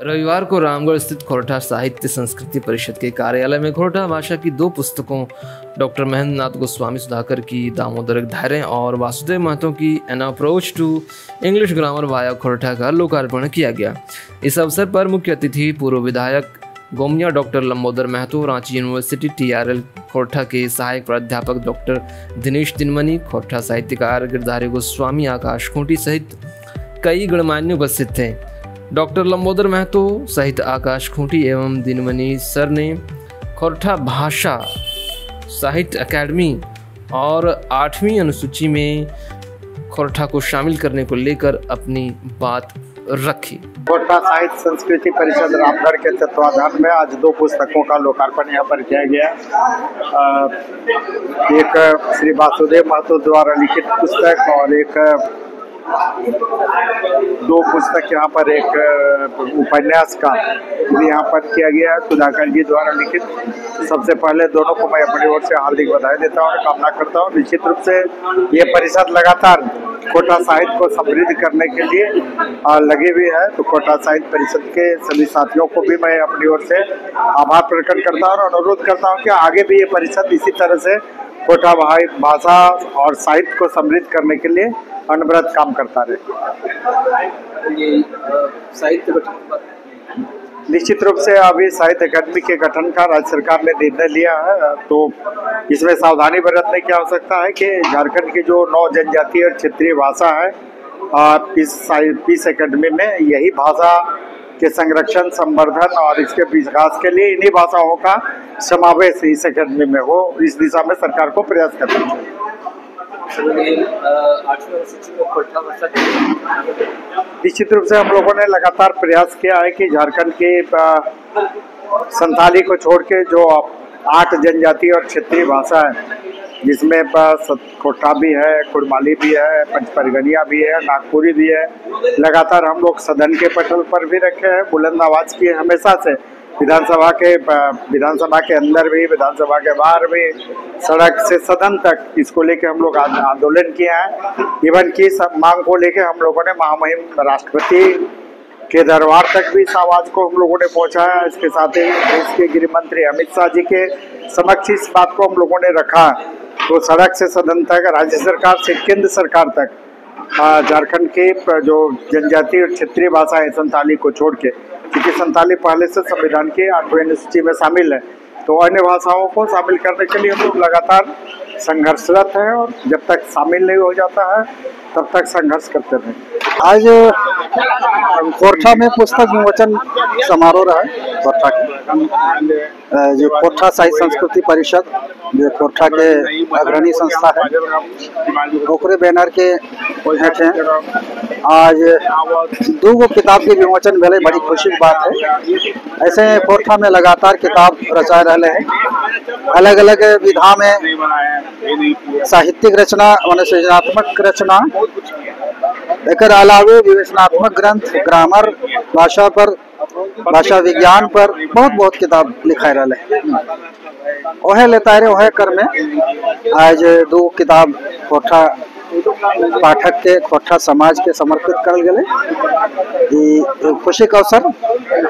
रविवार को रामगढ़ स्थित खोरठा साहित्य संस्कृति परिषद के कार्यालय में खोरठा भाषा की 2 पुस्तकों डॉक्टर महेंद्र नाथ गोस्वामी सुधाकर की दामोदर धैर्य और वासुदेव महतो की an approach to English grammar via Khortha का लोकार्पण किया गया। इस अवसर पर मुख्य अतिथि पूर्व विधायक Gomia doctor Lambodar Mahto, Ranchi university TRL Khortha के सहायक प्राध्यापक डॉक्टर दिनेश दिनमनी, खोरठा साहित्यकार गिरधारी गोस्वामी, आकाश खूंटी सहित कई गणमान्य उपस्थित थे। डॉक्टर लंबोदर महतो सहित आकाश खूंटी एवं दिनमनी सर ने खोरठा भाषा साहित्य अकादमी और 8वीं अनुसूची में खोरठा को शामिल करने को लेकर अपनी बात रखी। खोरठा साहित्य संस्कृति परिषद रामगढ़ के तत्वाधान में आज 2 पुस्तकों का लोकार्पण यहाँ पर किया गया। एक श्री वासुदेव महतो द्वारा लिखित पुस्तक और एक 2 पुस्तक यहाँ पर एक उपन्यास का यहाँ पर किया गया है सुधाकर जी द्वारा लिखित। सबसे पहले दोनों को मैं अपनी ओर से हार्दिक बधाई देता हूँ और कामना करता हूँ। निश्चित रूप से ये परिषद लगातार खोरठा साहित्य को समृद्ध करने के लिए लगी हुई है। तो खोरठा साहित्य परिषद के सभी साथियों को भी मैं अपनी ओर से आभार प्रकट करता हूँ और अनुरोध करता हूँ कि आगे भी ये परिषद इसी तरह से खोरठा भाषा और साहित्य को समृद्ध करने के लिए अनवरत काम करता रहे। साहित्य निश्चित रूप से अभी साहित्य अकादमी के गठन का राज्य सरकार ने निर्णय लिया है, तो इसमें सावधानी बरतने की आवश्यकता है कि झारखंड की जो 9 जनजातीय और क्षेत्रीय भाषा है, इस अकादमी में यही भाषा के संरक्षण, संवर्धन और इसके विकास के लिए इन्हीं भाषाओं का समावेश इस अकादमी में हो, इस दिशा में सरकार को प्रयास करना चाहिए। निश्चित रूप से हम लोगों ने लगातार प्रयास किया है कि झारखंड के संथाली को छोड़ के जो 8 जनजातीय और क्षेत्रीय भाषा है, जिसमें खोरठा भी है, कुड़माली भी है, पंचपरगनिया भी है, नागपुरी भी है, लगातार हम लोग सदन के पटल पर भी रखे हैं, बुलंद आवाज की हमेशा से विधानसभा के अंदर भी, विधानसभा के बाहर भी, सड़क से सदन तक इसको लेके हम लोग आंदोलन किए हैं। इवन की मांग को लेके हम लोगों ने महामहिम राष्ट्रपति के दरबार तक भी इस आवाज को हम लोगों ने पहुंचाया। इसके साथ ही देश के गृह मंत्री अमित शाह जी के समक्ष इस बात को हम लोगों ने रखा। तो सड़क से सदन तक, राज्य सरकार से केंद्र सरकार तक झारखंड के जो जनजातीय और क्षेत्रीय भाषा है संथाली को छोड़ के, क्योंकि संथाली पहले से संविधान के 8वीं अनुसूची में शामिल है, तो अन्य भाषाओं को शामिल करने के लिए हम लोग लगातार संघर्षरत हैं और जब तक शामिल नहीं हो जाता है तब तक संघर्ष करते रहेंगे। आज खोरठा में पुस्तक विमोचन समारोह रहा है। खोरठा की जो खोरठा साहित्य संस्कृति परिषद जो खोरठा के अग्रणी संस्था है, ओकरे बैनर के हेठ हैं आज 2 किताब के विमोचन भेले, बड़ी खुशी की बात है। ऐसे खोरठा में लगातार किताब रचा रहे हैं, अलग अलग विधा में साहित्यिक रचना मान सृजनात्मक रचना, एक अलावे विवेचनात्मक ग्रंथ, ग्रामर भाषा पर, भाषा विज्ञान पर बहुत किताब लिखा रहे। वह लेता रहे वह कर में आज 2 किताब खोरठा पाठक के, खोरठा समाज के समर्पित करल गए। खुशी का अवसर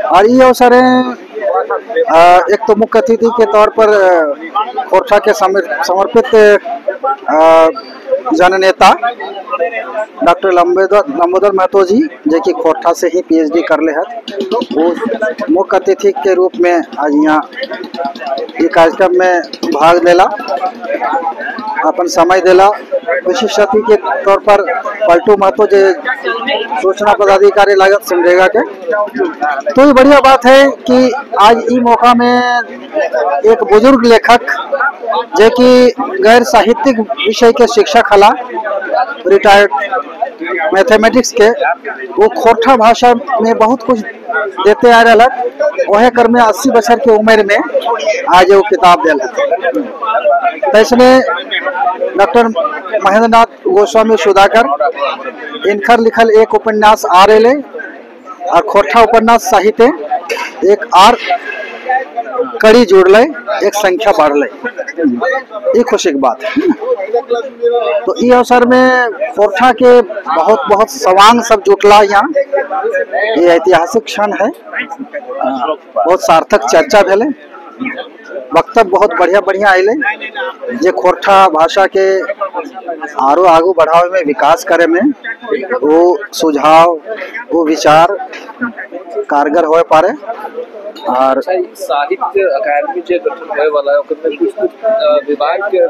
और ये अवसर एक तो मुख्य अतिथि के तौर पर खोरठा के समर्पित जननेता डॉक्टर लंबोदर महतो जी, जो कि खोरठा से ही PhD कर ले हैं, वो मुख्य अतिथि के रूप में आज यहाँ ये कार्यक्रम में भाग लेला, अपन समय देला। विशिष्ट अतिथि के तौर पर पलटू महतो जो सूचना पदाधिकारी लागत सिमडेगा के, तो ये बढ़िया बात है कि आज इस मौका में एक बुजुर्ग लेखक जो कि गैर साहित्यिक विषय के शिक्षक हला, रिटायर्ड मैथमेटिक्स के, वो खोरठा भाषा में बहुत कुछ देते आ रहा, वह कर में 80 वर्ष की उम्र में आज वो किताब दिल। तो इसमें डॉक्टर महेंद्र नाथ गोस्वामी सुधाकर इनकर लिखल एक उपन्यास आ रहे और खोरठा उपन्यास साहित्य एक और कड़ी जुड़ ले, एक संख्या बढ़ ले, ये खुशी की बात है। तो ये अवसर में खोरठा के बहुत बहुत सवांग सब जुटला यहाँ। ये ऐतिहासिक क्षण है, बहुत सार्थक चर्चा भेले, वक्तव्य बहुत बढ़िया बढ़िया आइले जे खोरठा भाषा के आरो आगू बढ़ावे में, विकास करे में वो सुझाव, वो विचार कारगर हो पारे। और साहित्य अकादमी जे गठन होए वाला है, ओकर में कुछ विभाग के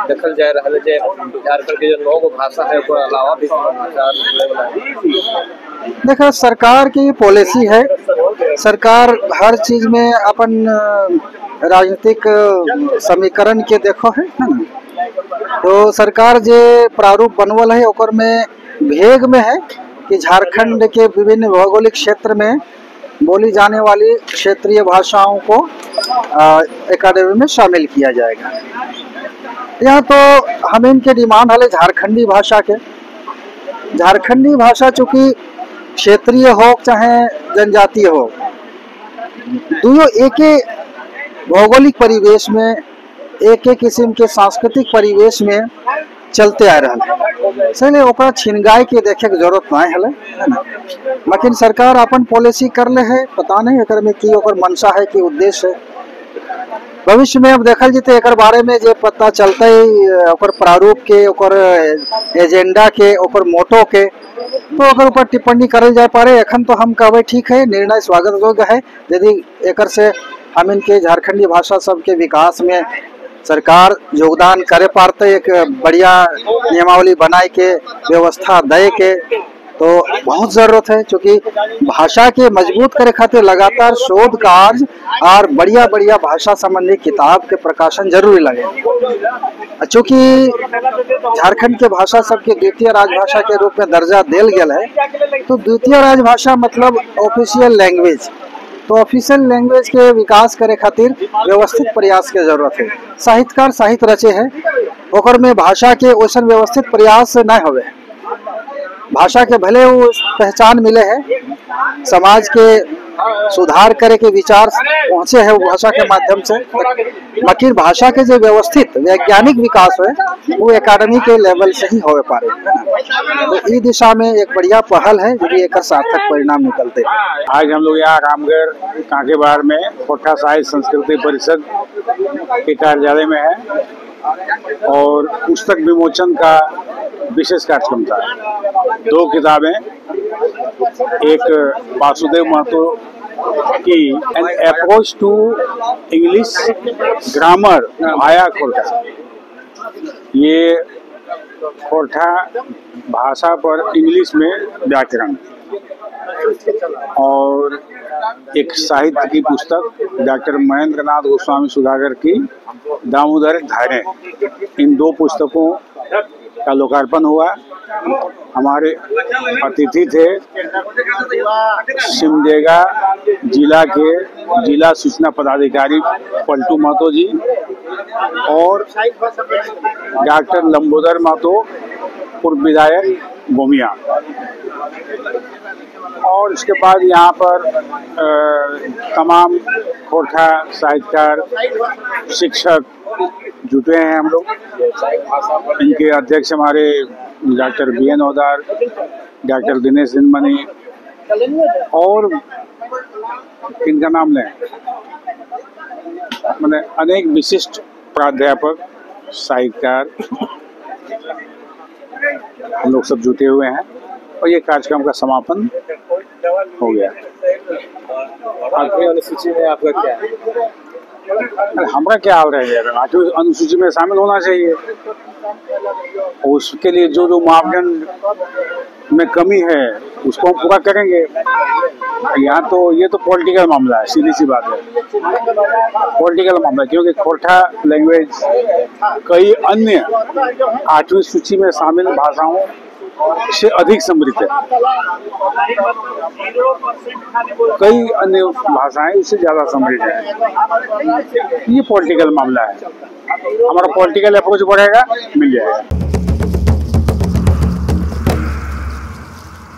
देखल जाए रहा है, जे झारखंड के जो 9 गो भाषा है ओकर अलावा भी भाषा होए वाला है। देखा, सरकार की पॉलिसी है, सरकार हर चीज में अपन राजनीतिक समीकरण के देखो है ना। तो सरकार जे प्रारूप बनवल है ओकर में भेग में है कि झारखंड के विभिन्न भौगोलिक क्षेत्र में बोली जाने वाली क्षेत्रीय भाषाओं को एकेडमी में शामिल किया जाएगा। यहाँ तो हम इनके डिमांड है झारखंडी भाषा के। झारखंडी भाषा चूंकि क्षेत्रीय हो चाहे जनजातीय हो, दोनों एक ही भौगोलिक परिवेश में, एक एक किस्म के सांस्कृतिक परिवेश में चलते आ रहा है, इसलिए ओकरा छिनगाई के देखे के जरूरत नहीं है ना। लेकिन सरकार अपन पॉलिसी कर ले है, पता नहीं एकर में की ओकर मंशा है कि उद्देश्य है। भविष्य में अब देखल जीते एकर बारे में जे पता चलते ओकर प्रारूप के, ओकर एजेंडा के, ओकर मोटो के, तो ओकर ऊपर टिप्पणी करल जाए पारे। एखन तो हम कहबे ठीक है, निर्णय स्वागत योग्य है। यदि एकर से हम इनके झारखंडी भाषा सब के विकास में सरकार योगदान करे पारते, एक बढ़िया नियमावली बनाए के, व्यवस्था दे के, तो बहुत जरूरत है। क्योंकि भाषा के मजबूत करे खातिर लगातार शोध कार्य और बढ़िया बढ़िया भाषा संबंधी किताब के प्रकाशन जरूरी लगे। चूँकि झारखंड के भाषा सबके द्वितीय राजभाषा के रूप में दर्जा दिल गया है, तो द्वितीय राजभाषा मतलब ऑफिशियल लैंग्वेज। तो ऑफिशियल लैंग्वेज के विकास करे खातिर व्यवस्थित प्रयास के जरूरत है। साहित्यकार साहित्य रचे है, ओकर में भाषा के वैसन व्यवस्थित प्रयास न होवे। भाषा के भले वो पहचान मिले है, समाज के सुधार करे के विचार पहुँचे है वो भाषा के माध्यम से, लेकिन भाषा के जो व्यवस्थित वैज्ञानिक विकास है वो एकेडमी के लेवल से ही हो पारे। तो इस दिशा में एक बढ़िया पहल है, जो भी एक सार्थक परिणाम निकलते। आज हम लोग यहाँ रामगढ़ कांकेबार में खोरठा साहित्य संस्कृति परिषद के कार्यालय में है और पुस्तक विमोचन का विशेष कार्यक्रम था। 2 किताबें, एक वासुदेव महतो की an approach to English grammar भाया खोरठा, ये खोरठा भाषा पर इंग्लिश में व्याकरण, और एक साहित्य की पुस्तक डॉक्टर महेंद्र नाथ गोस्वामी सुधाकर की दामोदर धारें। इन 2 पुस्तकों का लोकार्पण हुआ। हमारे अतिथि थे सिमडेगा जिला के जिला सूचना पदाधिकारी पलटू महतो जी और डॉक्टर लंबोदर महतो पूर्व विधायक बोमिया। और इसके बाद यहाँ पर तमाम खोरठा साहित्यकार, शिक्षक जुटे हैं हम लोग। इनके अध्यक्ष हमारे doctor BN Odar, doctor Dinesh Dinmani, और इनका नाम लें, मैंने अनेक विशिष्ट प्राध्यापक, साहित्यकार हम लोग सब जुटे हुए हैं और ये कार्यक्रम का समापन हो गया। आठवीं अनुसूची में आपका क्या है? हमारा क्या हाल रहेगा? 8वीं अनुसूची में शामिल होना चाहिए। उसके लिए जो जो मापदंड में कमी है उसको हम पूरा करेंगे। यहाँ तो ये तो पॉलिटिकल मामला है, सीधी सी बात है, पॉलिटिकल मामला, क्योंकि खोरठा लैंग्वेज कई अन्य 8वीं सूची में शामिल भाषाओं से अधिक समृद्ध है। कई अन्य भाषाएं उससे ज्यादा समृद्ध है। ये पॉलिटिकल मामला है, हमारा पॉलिटिकल अप्रोच बढ़ेगा, मिल जाएगा।